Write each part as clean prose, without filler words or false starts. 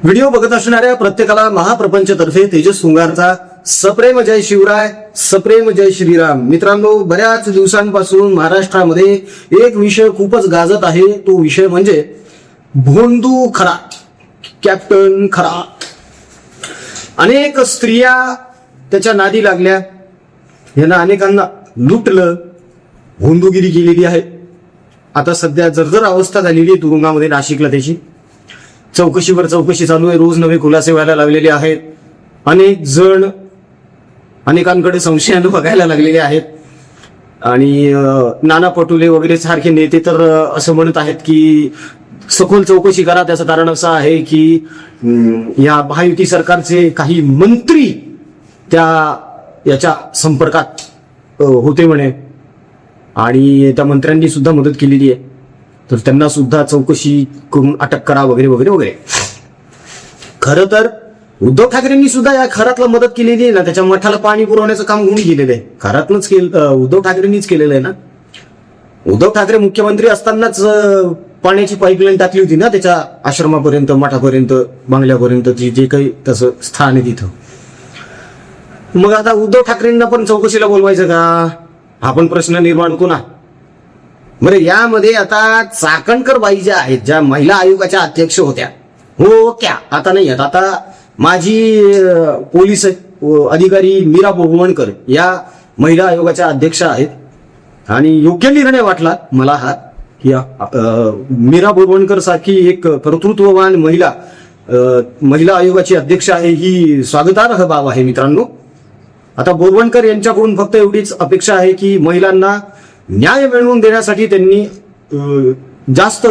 Video बघत असणाऱ्या प्रत्येकाला महाप्रपंचतर्फे तेजस सुंगारचा सप्रेम जय शिवराय, सप्रेम जय श्रीराम. मित्रांनो, बऱ्याच दिवसांपासून महाराष्ट्रामध्ये एक विषय खूपच गाजत आहे. तो विषय म्हणजे भोंदू खरात, कॅप्टन खरात. अनेक स्त्रिया त्याच्या नादी लागल्या, यांना अनेकांना लुटलं, भोंदूगिरी केलेली आहे. आता सध्या जर्जर अवस्था झालेली आहे तुरुंगामध्ये नाशिकला. त्याची चौकशीवर चौकशी चालू आहे, रोज नवे खुलासे व्हायला लागलेले आहेत. अनेक जण अनेकांकडे संशयानं बघायला लागलेले आहेत. आणि नाना पटोले वगैरे सारखे नेते तर असं म्हणत आहेत की सखोल चौकशी करा. त्याचं कारण असं आहे की या महायुती सरकारचे काही मंत्री याच्या संपर्कात होते म्हणे, आणि त्या मंत्र्यांनी सुद्धा मदत केलेली आहे. तर त्यांना सुद्धा चौकशी करून अटक करा वगैरे वगैरे वगैरे. खरं तर उद्धव ठाकरेंनी सुद्धा या खरातला मदत केलेली आहे ना. त्याच्या मठाला पाणी पुरवण्याचं काम कोणी केलेलं आहे? खरातनंच केलं, उद्धव ठाकरेंनीच केलेलं आहे ना. उद्धव ठाकरे मुख्यमंत्री असतानाच पाण्याची पाईपलाईन टाकली होती ना त्याच्या आश्रमापर्यंत, मठापर्यंत, बंगल्यापर्यंत, जे काही तसं स्थान आहे तिथं. मग आता उद्धव ठाकरेंना पण चौकशीला बोलवायचं का? हा पण प्रश्न निर्माण होतो ना. बरं, यामध्ये आता चाकणकर बाई ज्या आहेत, ज्या महिला आयोगाच्या अध्यक्ष होत्या, हो क्या आता नाही आहेत, आता माजी पोलीस अधिकारी मीरा बोरवणकर या महिला आयोगाच्या अध्यक्ष आहेत. आणि योग्य निर्णय वाटला मला हा, या मीरा बोरवणकर सारखी एक कर्तृत्ववान महिला आयोगाची अध्यक्ष आहे, ही स्वागतार्ह बाब आहे मित्रांनो. आता बोरवणकर यांच्याकडून फक्त एवढीच अपेक्षा आहे की महिलांना न्याय मिळवून देण्यासाठी त्यांनी जास्त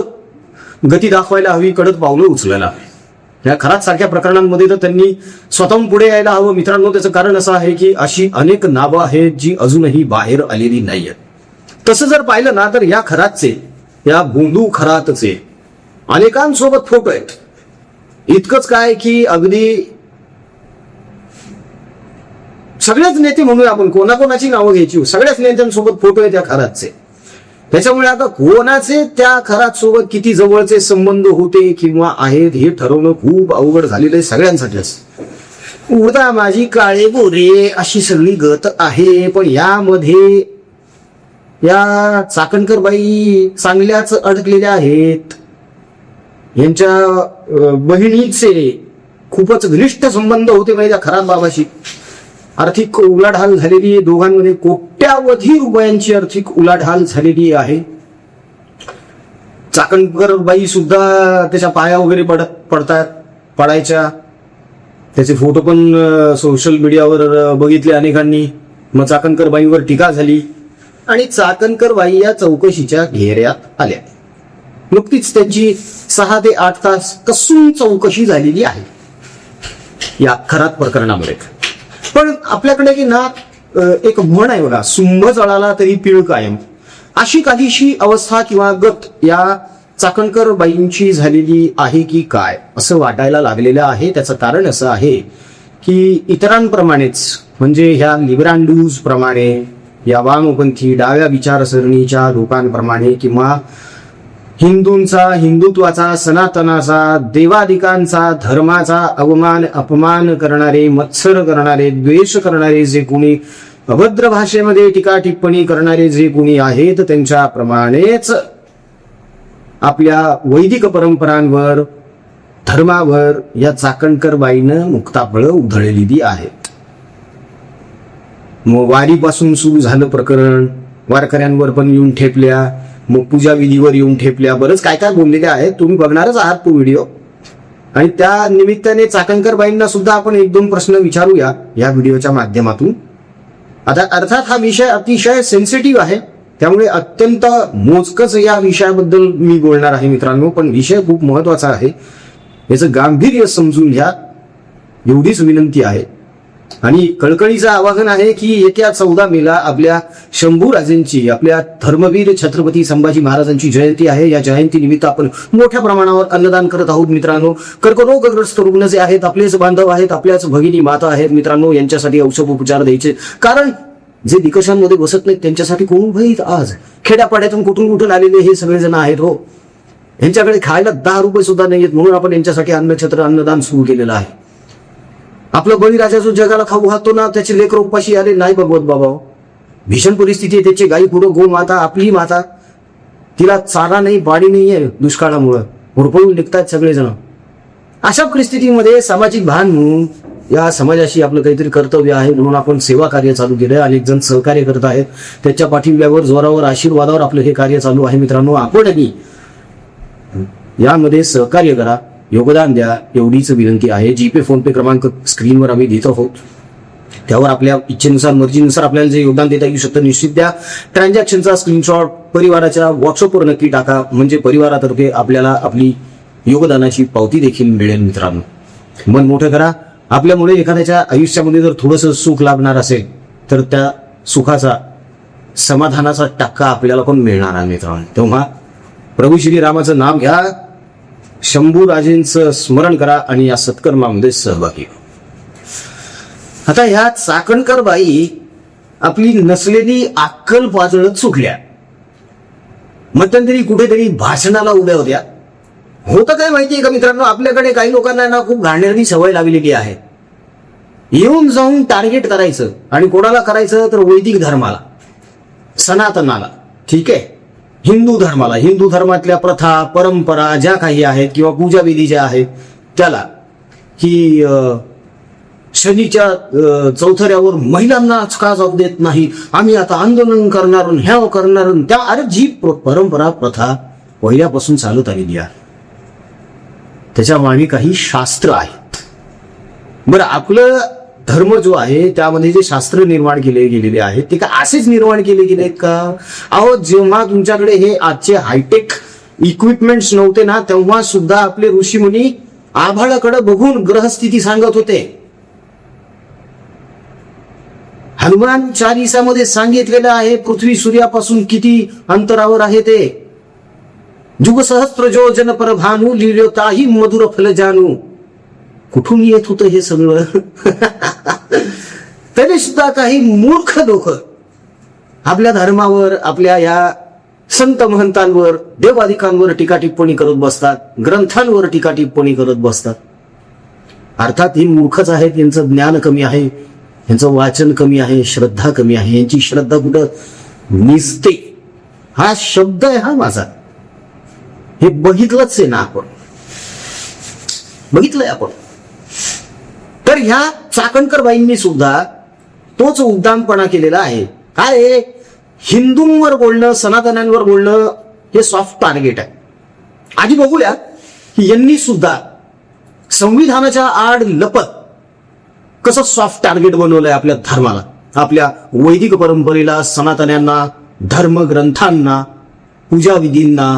गती दाखवायला हवी, कडक पावलं उचलायला हवी. या खरात सारख्या प्रकरणांमध्ये तर त्यांनी स्वतःहून पुढे यायला हवं मित्रांनो. त्याचं कारण असं आहे की अशी अनेक नावं आहेत जी अजूनही बाहेर आलेली नाहीयेत. तसं जर पाहिलं ना तर या खरातचे, या भोंदू खरातचे अनेकांसोबत फोटो आहेत. इतकंच काय की अगदी सगळेच नेते म्हणूया आपण, कोणाकोणाची नावं घ्यायची, सगळ्याच नेत्यांसोबत फोटो आहेत त्या खरातचे. त्याच्यामुळे आता कोणाचे त्या खरात सोबत किती जवळचे संबंध होते किंवा आहेत हे ठरवणं खूप अवघड झालेलं आहे सगळ्यांसाठीच. उडता माझी काळे गोरे अशी सगळी गत आहे. पण यामध्ये या चाकणकर बाई चांगल्याच अडकलेल्या आहेत. यांच्या बहिणीचे खूपच घनिष्ठ संबंध होते म्हणजे त्या खरात बाबाशी. आर्थिक उलाढाल झालेली आहे दोघांमध्ये, कोट्यावधी रुपयांची आर्थिक उलाढाल झालेली आहे. चाकणकर बाई सुद्धा त्याच्या पाया वगैरे पडायच्या. त्याचे फोटो पण सोशल मीडियावर बघितले अनेकांनी. मग चाकणकर बाईवर टीका झाली आणि चाकणकर बाई या चौकशीच्या घेऱ्यात आल्या. नुकतीच त्यांची 6 ते 8 तास कसून चौकशी झालेली आहे या खरात प्रकरणामध्ये. पण आपल्याकडे की ना एक म्हण आहे बघा, सुंभ जळाला तरी पीळ कायम. अशी काहीशी अवस्था किंवा गत या चाकणकर बाईंची झालेली आहे की काय असं वाटायला लागलेलं आहे. त्याचं कारण असं आहे की इतरांप्रमाणेच, म्हणजे ह्या लिब्रांडूज प्रमाणे, या वामपंथी डाव्या विचारसरणीच्या लोकांप्रमाणे किंवा हिंदूंचा, हिंदुत्वाचा, सनातनाचा, देवादिकांचा, धर्माचा अवमान अपमान करणारे, मत्सर करणारे, द्वेष करणारे, जे कोणी अभद्र भाषेमध्ये टीका टिप्पणी करणारे जे कोणी आहेत, त्यांच्याप्रमाणेच आपल्या वैदिक परंपरांवर, धर्मावर या चाकणकर बाईनं मुक्ताफळं उधळलेली आहेत. मग वारीपासून सुरू झालं प्रकरण, वारकऱ्यांवर पण येऊन ठेपल्या, मग पूजा विधीवर येऊन ठेपल्या, बरंच काय काय बोललेले आहेत. तुम्ही बघणारच आहात तो व्हिडिओ. आणि त्या निमित्ताने चाकणकर बाईंना सुद्धा आपण 1-2 प्रश्न विचारूया या व्हिडिओच्या माध्यमातून. आता अर्थात हा विषय अतिशय सेन्सिटिव्ह आहे, त्यामुळे अत्यंत मोजकच या विषयाबद्दल मी बोलणार आहे मित्रांनो. पण विषय खूप महत्वाचा आहे, याचं गांभीर्य समजून घ्या एवढीच विनंती आहे. आणि कळकळीचं आवाहन आहे की येत्या 14 मेला आपल्या शंभूराजेंची, आपल्या धर्मवीर छत्रपती संभाजी महाराजांची जयंती आहे. या जयंती निमित्त आपण मोठ्या प्रमाणावर अन्नदान करत आहोत मित्रांनो. कर्करोगग्रस्त रुग्ण जे आहेत, आपलेच बांधव आहेत, आपल्याच भगिनी माता आहेत मित्रांनो, यांच्यासाठी औषधोपचार द्यायचे. कारण जे निकषांमध्ये बसत नाहीत त्यांच्यासाठी कोण भाई आज खेड्यापाड्यातून कुठून आलेले हे सगळेजण आहेत. हो, यांच्याकडे खायला 10 रुपये सुद्धा नाहीयेत, म्हणून आपण यांच्यासाठी अन्नछत्र अन्नदान सुरू केलेलं आहे. आपला बळीराजा जो जगाला खाऊ घालतो ना, त्याचे लेकर उपाशी आले नाही बघवत बाबा. भीषण परिस्थिती आहे त्याची. गाई पुढं गो माता, आपली माता, तिला चारा नाही, पाणी नाहीये, दुष्काळामुळं हुरपळून निघतात सगळेजण. अशा परिस्थितीमध्ये सामाजिक भान म्हणून या समाजाशी आपलं काहीतरी कर्तव्य आहे, म्हणून आपण सेवा कार्य चालू केलं. अनेक जण सहकार्य करत आहेत. त्याच्या पाठिंब्यावर, जोरावर, आशीर्वादावर आपलं हे कार्य चालू आहे. मित्रांनो, आपणही यामध्ये सहकार्य करा, योगदान द्या, एवढीच विनंती आहे. जीपे फोनपे क्रमांक स्क्रीनवर आम्ही देत आहोत. त्यावर आपल्या इच्छेनुसार, मर्जीनुसार आपल्याला जे योगदान देता येऊ शकतं निश्चित द्या. ट्रान्झॅक्शनचा स्क्रीनशॉट परिवाराच्या व्हॉट्सअपवर नक्की टाका, म्हणजे परिवारातर्फे आपल्याला आपली योगदानाची पावती देखील मिळेल. मित्रांनो, मन मोठं करा. आपल्यामुळे एखाद्याच्या आयुष्यामध्ये जर थोडंसं सुख लाभणार असेल तर त्या सुखाचा, समाधानाचा टक्का आपल्याला पण मिळणार आहे. मित्रांनो, तेव्हा प्रभू श्रीरामाचं नाम घ्या, शंभूराजेंचं स्मरण करा आणि या सत्कर्मामध्ये सहभागी. आता ह्या चाकणकर बाई आपली नसलेली अक्कल पाजळत सुटल्या. मध्यंतरी कुठेतरी भाषणाला उभ्या होत्या. होतं काय माहितीये का मित्रांनो, आपल्याकडे काही लोकांना ना खूप घाणेरडी सवय लागलेली आहे. येऊन जाऊन टार्गेट करायचं, आणि कोणाला करायचं तर वैदिक धर्माला, सनातनाला, ठीक आहे, हिंदू धर्माला, हिंदू धर्मातल्या प्रथा परंपरा ज्या काही आहेत किंवा पूजाविधी ज्या आहेत त्याला, की शनीच्या चौथऱ्यावर महिलांना का जाऊ देत नाही, आम्ही आता आंदोलन करणार, ह्या करणार त्या. अरे जी परंपरा प्रथा पहिल्यापासून चालत आलेली आहे, त्याच्या मागे काही शास्त्र आहेत. बरं, आपलं धर्म जो आहे त्यामध्ये जे शास्त्र निर्माण केले गेलेले आहेत ते का असेच निर्माण केले गेलेत का? अहो, जेव्हा तुमच्याकडे हे आजचे हायटेक इक्विपमेंट्स नव्हते ना, तेव्हा सुद्धा आपले ऋषीमुनी आभाळाकडे बघून ग्रहस्थिती सांगत होते. हनुमान चालीसामध्ये सांगितलेलं आहे पृथ्वी सूर्यापासून किती अंतरावर आहे ते. जुग सहस्त्र जो जन पर भानू लिहिताही मधुर फल जानू. कुठून येत होतं हे सगळं? तरी सुद्धा काही मूर्ख लोक आपल्या धर्मावर, आपल्या या संत महंतांवर, देवाधिकांवर टीका टिप्पणी करत बसतात, ग्रंथांवर टीका टिप्पणी करत बसतात. अर्थात ही मूर्खच आहेत, यांचं ज्ञान कमी आहे, यांचं वाचन कमी आहे, श्रद्धा कमी आहे. यांची श्रद्धा कुठं निसते, हा शब्द आहे हा माझा, हे बघितलंच आहे ना आपण, बघितलंय आपण. तर ह्या चाकणकर बाईंनी सुद्धा तोच उद्दामपणा केलेला आहे. काय, हिंदूंवर बोलणं, सनातन्यांवर बोलणं हे सॉफ्ट टार्गेट आहे. आधी बघूया की यांनी सुद्धा संविधानाच्या आड लपत कसं सॉफ्ट टार्गेट बनवलंय आपल्या धर्माला, आपल्या वैदिक परंपरेला, सनातन्यांना, धर्मग्रंथांना, पूजाविधींना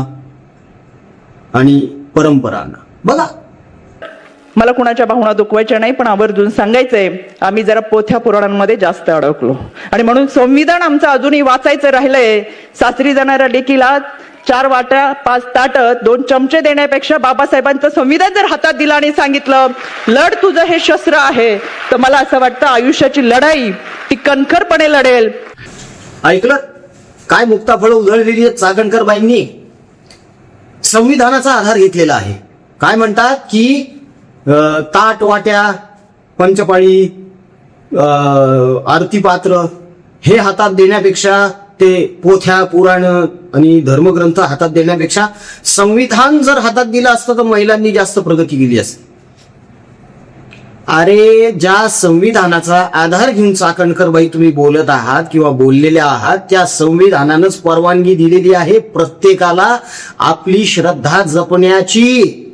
आणि परंपरांना. बघा, मला कुणाच्या भावना दुखवायच्या नाही, पण आवर्जून सांगायचंय, आम्ही जरा पोथ्या पुराणांमध्ये जास्त अडकलो आणि म्हणून संविधान आमचं अजूनही वाचायचं राहिलंय. सासरी जाणाऱ्या लेकीला 4 वाट्या 5 ताट 2 चमचे देण्यापेक्षा बाबासाहेबांचं संविधान जर हातात दिलं आणि सांगितलं लढ, तुझं हे शस्त्र आहे, तर मला असं वाटतं आयुष्याची लढाई ती कणखरपणे लढेल. ऐकलं काय मुक्ताफळं उधळलेली आहेत चाकणकर बाईंनी. संविधानाचा आधार घेतलेला आहे. काय म्हणतात की ताट वाट्या, पंचपाळी, आरती पात्र हे हातात देण्यापेक्षा, ते पोथ्या पुराण आणि धर्मग्रंथ हातात देण्यापेक्षा संविधान जर हातात दिलं असतं तर महिलांनी जास्त प्रगती केली असती. अरे, ज्या संविधानाचा आधार घेऊन चाकणकरबाई तुम्ही बोलत आहात किंवा बोललेल्या आहात, त्या संविधानानंच परवानगी दिलेली आहे प्रत्येकाला आपली श्रद्धा जपण्याची,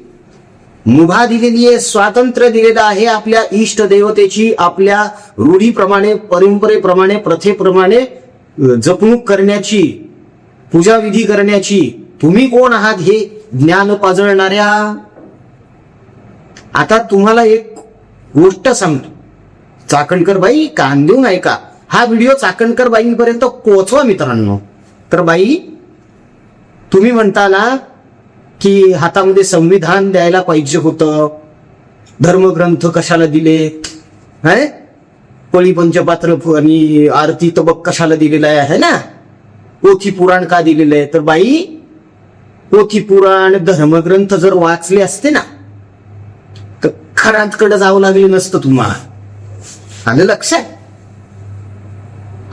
मुभा दिलेली आहे, स्वातंत्र्य दिलेलं आहे आपल्या इष्ट देवतेची, आपल्या रूढीप्रमाणे, परंपरेप्रमाणे, प्रथेप्रमाणे जपणूक करण्याची, पूजाविधी करण्याची. तुम्ही कोण आहात हे ज्ञान पाजळणाऱ्या? आता तुम्हाला एक गोष्ट सांगतो, चाकणकर बाई कान देऊन ऐका, हा व्हिडिओ चाकणकर बाईंपर्यंत पोहोचवा मित्रांनो. तर बाई, तुम्ही म्हणता ना की हातामध्ये संविधान द्यायला पाहिजे होतं, धर्मग्रंथ कशाला दिले, पळी पंचपात्र आणि आरती तबक कशाला दिलेला आहे ना, पोथी पुराण का दिलेलं आहे? तर बाई, पोथी पुराण धर्मग्रंथ जर वाचले असते ना तर खरातकडे जावं लागले नसतं तुम्हाला. आलं लक्षात?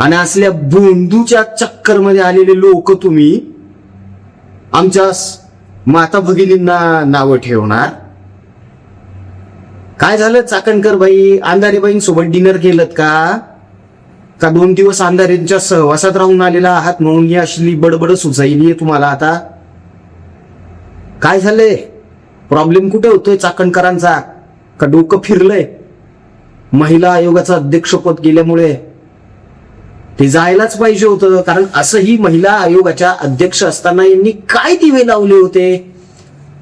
आणि असल्या बोंदूच्या चक्कर मध्ये आलेले लोक तुम्ही आमच्या माता भगिनींना नावं ठेवणार. काय झालं चाकणकर बाई, अंधारेबाईंसोबत डिनर केलं का 2 दिवस अंधारेंच्या सहवासात राहून आलेला आहात म्हणून ही असली बडबड सुचायली तुम्हाला आता? काय झालंय? प्रॉब्लेम कुठे होतोय चाकणकरांचा? का डोकं फिरलंय? महिला आयोगाचं अध्यक्षपद गेल्यामुळे ते जायलाच पाहिजे होतं. कारण असंही महिला आयोगाच्या अध्यक्ष असताना यांनी काय दिवे लावले होते?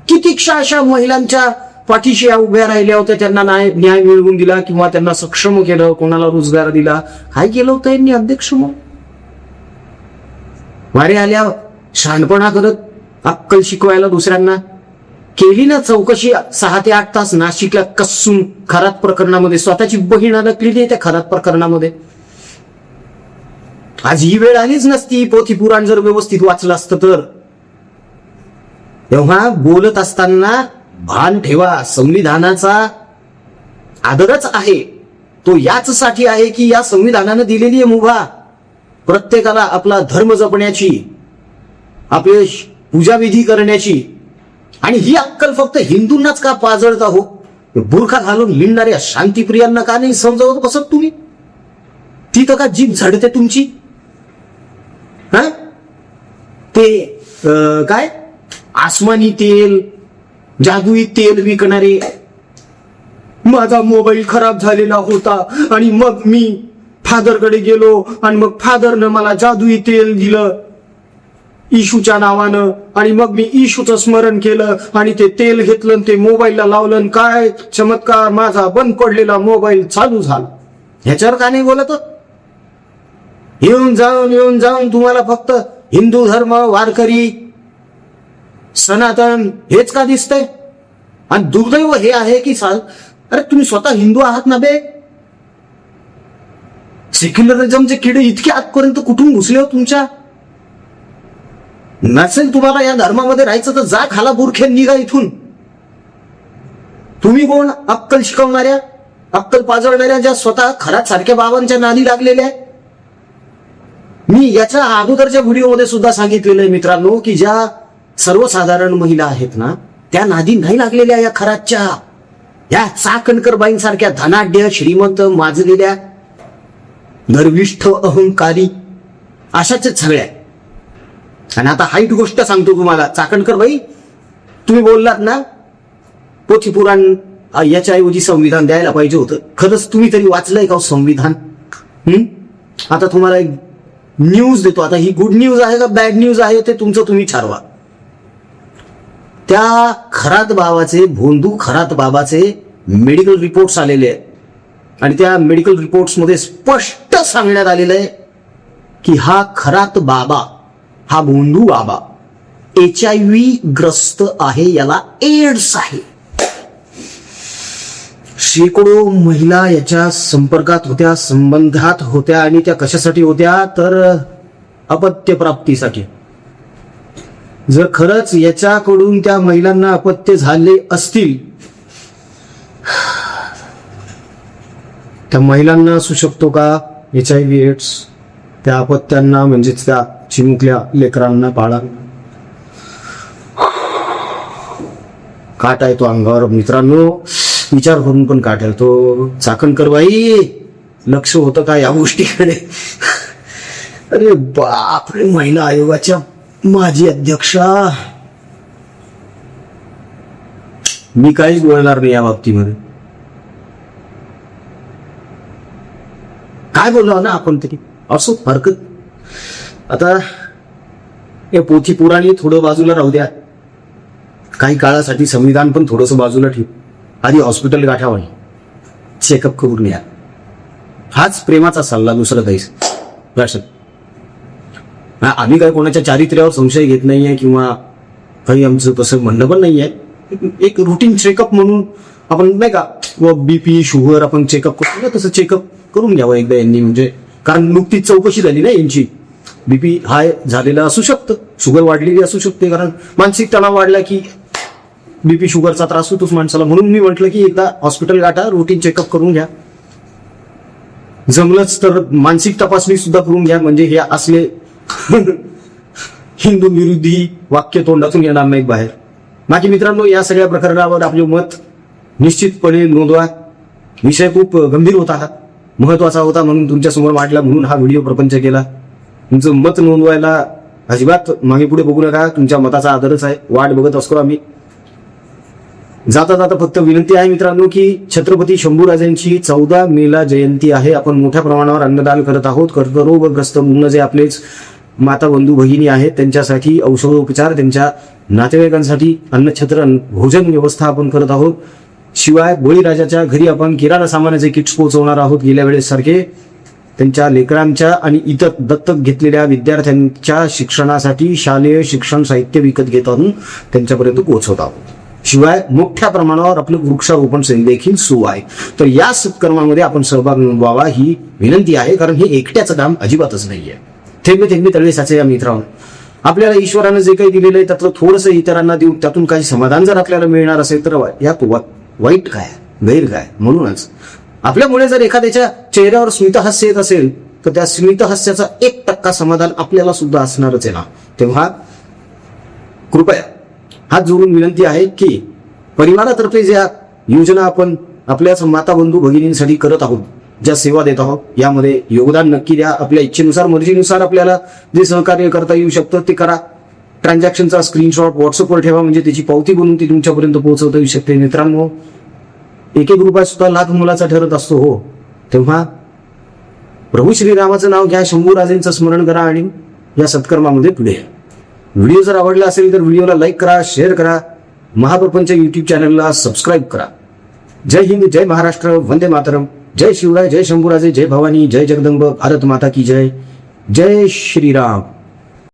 कितीक्षा अशा महिलांच्या पाठीशी उभ्या राहिल्या होत्या, त्यांना न्याय मिळवून दिला किंवा त्यांना सक्षम केलं, कोणाला रोजगार दिला. काय केलं होतं यांनी अध्यक्ष म्हणून? वारे आल्या शहाणपणा करत अक्कल शिकवायला दुसऱ्यांना. केली ना चौकशी 6 ते 8 तास नाशिकला कसून खरात प्रकरणामध्ये. स्वतःची बहीण अडकलेली आहे त्या खरात प्रकरणामध्ये. आज ही वेळ आलीच नसती पोथी पुराण जर व्यवस्थित वाचलं असतं तर. तेव्हा बोलत असताना भान ठेवा, संविधानाचा आदरच आहे तो याचसाठी आहे की या संविधानानं दिलेली आहे मुभा प्रत्येकाला आपला धर्म जपण्याची, आपले पूजाविधी करण्याची. आणि ही अक्कल फक्त हिंदूंनाच का पाजळता हो? बुरखा घालून हिंडणाऱ्या शांतीप्रियांना का नाही समजावत बसत तुम्ही? ती तर का जीभ झडते तुमची? हा ते काय आसमानी तेल, जादुई तेल विकणारे. माझा मोबाईल खराब झालेला होता आणि मग मी फादरकडे गेलो आणि मग फादरनं मला जादुई तेल दिलं इशूच्या नावानं आणि मग मी इशूचं स्मरण केलं आणि ते तेल घेतलं आणि ते मोबाईलला लावलं. काय चमत्कार, माझा बंद पडलेला मोबाईल चालू झाला. ह्याच्यावर का नाही बोलत? येऊन जाऊन तुम्हाला फक्त हिंदू धर्म, वारकरी, सनातन हेच का दिसतंय? आणि दुर्दैव हे आहे की अरे तुम्ही स्वतः हिंदू आहात ना बे? सेक्युलरिझमचे किडे इतके आतपर्यंत कुठून घुसले हो तुमच्या? नसेल तुम्हाला या धर्मामध्ये राहायचं तर जा खाला बुरखे, निघा इथून. तुम्ही कोण अक्कल शिकवणाऱ्या, अक्कल पाजळणाऱ्या, ज्या स्वतः खरात सारख्या बाबांच्या नादी लागलेल्या आहे? मी याच्या अगोदरच्या व्हिडिओमध्ये सुद्धा सांगितलेलं आहे मित्रांनो की ज्या सर्वसाधारण महिला आहेत ना त्या नादी नाही लागलेल्या या खरातच्या. या चाकणकर बाईंसारख्या धनाढ्य, श्रीमंत, माजलेल्या, गर्विष्ठ, अहंकारी अशाच सगळ्या. आणि आता हाईट गोष्ट सांगतो तुम्हाला. चाकणकर बाई, तुम्ही बोललात ना पोथी पुराण याच्याऐवजी संविधान द्यायला पाहिजे होतं. खरंच तुम्ही तरी वाचलंय का संविधान? आता तुम्हाला एक न्यूज देतो. आता ही गुड न्यूज आहे का बॅड न्यूज आहे ते तुमचं तुम्ही ठरवा. त्या खरात बाबाचे, भोंदू खरात बाबाचे मेडिकल रिपोर्ट्स आलेले आहेत आणि त्या मेडिकल रिपोर्ट्स मध्ये स्पष्ट सांगण्यात आलेलं आहे की हा खरात बाबा, हा भोंदू बाबा HIV ग्रस्त आहे, याला एड्स आहे. शेकडो महिला याच्या संपर्कात होत्या, संबंधात होत्या आणि त्या कशासाठी होत्या तर अपत्य प्राप्तीसाठी. जर खरंच याच्याकडून त्या महिलांना अपत्य झाले असतील, त्या महिलांना असू शकतो का HIV एड्स? त्या अपत्यांना म्हणजेच त्या चिमुकल्या लेकरांना, बाळांना काटा येतो अंगावर मित्रांनो. विचार करून पण काटा येतो. चाकणकर बाई, लक्ष होतं का या गोष्टीकडे? अरे बापरे, महिला आयोगाच्या माजी अध्यक्षा. मी काहीच बोलणार नाही या बाबतीमध्ये. काय बोललो ना आपण तरी, असो हरकत. आता हे पोथी पुराणी थोडं बाजूला राहू द्या, काही काळासाठी संविधान पण थोडंसं बाजूला ठेव. आधी हॉस्पिटल गाठावं, चेकअप करून या. हाच प्रेमाचा सल्ला, दुसरं काहीच. लक्षात. आम्ही काय कोणाच्या चारित्र्यावर संशय घेत नाहीये किंवा काही आमचं तसं म्हणणं पण नाहीये. एक रुटीन चेकअप म्हणून आपण नाही का, BP शुगर आपण चेकअप करतो ना, तसं चेकअप करून घ्यावं एकदा यांनी. म्हणजे कारण नुकतीच चौकशी झाली ना यांची, बीपी हाय झालेला असू शकतं, शुगर वाढलेली असू शकते, कारण मानसिक तणाव वाढला की बीपी शुगरचा त्रास होतोच माणसाला. म्हणून मी म्हटलं की एकदा हॉस्पिटल गाठा, रुटीन चेकअप करून घ्या, जमलंच तर मानसिक तपासणी सुद्धा करून घ्या, म्हणजे हे असले हिंदू विरोधी वाक्य तोंडातून येणार नाहीत बाहेर. बाकी मित्रांनो, या सगळ्या प्रकरणावर आपले मत निश्चितपणे नोंदवा. विषय खूप गंभीर होता, हा महत्वाचा होता, म्हणून तुमच्या समोर मांडला, म्हणून हा व्हिडिओ प्रपंच केला. तुमचं मत नोंदवायला अजिबात मागे पुढे बघू नका, तुमच्या मताचा आदरच आहे, वाट बघत असतो आम्ही. जाता जाता फक्त विनंती आहे मित्रांनो की छत्रपती शंभूराजांची 14 मेला जयंती आहे. आपण मोठ्या प्रमाणावर अन्नदान करत आहोत. कर्करोगग्रस्त मुलं जे आपलेच माता बंधू भगिनी आहेत त्यांच्यासाठी औषधोपचार, त्यांच्या नातेवाईकांसाठी अन्नछत्र भोजन व्यवस्था आपण करत आहोत. शिवाय बळीराजाच्या घरी आपण किराणा सामानाचे किट्स पोहोचवणार आहोत. गेल्या वेळेस सारखे त्यांच्या लेकरांच्या आणि इतर दत्तक घेतलेल्या विद्यार्थ्यांच्या शिक्षणासाठी शालेय शिक्षण साहित्य विकत घेत आणून त्यांच्यापर्यंत पोहोचवत आहोत. शिवाय मोठ्या प्रमाणावर आपलं वृक्षारोपण देखील सुरू आहे. तर या सत्कर्मामध्ये आपण सहभाग नोंदवावा ही विनंती आहे, कारण हे एकट्याचं काम अजिबातच नाहीये. थेंबे थेंबे तळे साचे या मित्रांनो. आपल्याला ईश्वरानं जे काही दिलेलं आहे त्यातलं थोडंसं इतरांना देऊन त्यातून काही समाधान जर आपल्याला मिळणार असेल तर यात वाईट काय, गैर काय. म्हणूनच आपल्यामुळे जर एखाद्याच्या चेहऱ्यावर स्मितहास्य येत असेल तर त्या स्मितहास्याचा 1% समाधान आपल्याला सुद्धा असणारच आहे ना. तेव्हा कृपया हात जोडून विनंती आहे की परिवारातर्फे ज्या योजना आपण आपल्याच माता बंधू भगिनींसाठी करत आहोत, ज्या सेवा देत आहोत, यामध्ये योगदान नक्की द्या. आपल्या इच्छेनुसार, मर्जीनुसार आपल्याला जे सहकार्य करता येऊ शकतं ते करा. ट्रान्झॅक्शनचा स्क्रीनशॉट व्हॉट्सअपवर ठेवा, म्हणजे त्याची पावती बनवून ती तुमच्यापर्यंत पोहोचवता येऊ शकते. मित्रांनो, एक रुपया सुद्धा लाख मोलाचा ठरत असतो. हो, तेव्हा प्रभू श्रीरामाचं नाव घ्या, शंभूराजेंचं स्मरण करा आणि या सत्कर्मामध्ये पुढे या. व्हिडिओ जर आवडला असेल तर व्हिडिओला लाईक करा, शेअर करा, महाप्रपंच युट्यूब चॅनलला सबस्क्राईब करा. जय हिंद, जय महाराष्ट्र, वंदे मातरम, जय शिवराय, जय शंभूराजे, जय भवानी, जय जगदंब, भारत माता की जय, जय श्रीराम.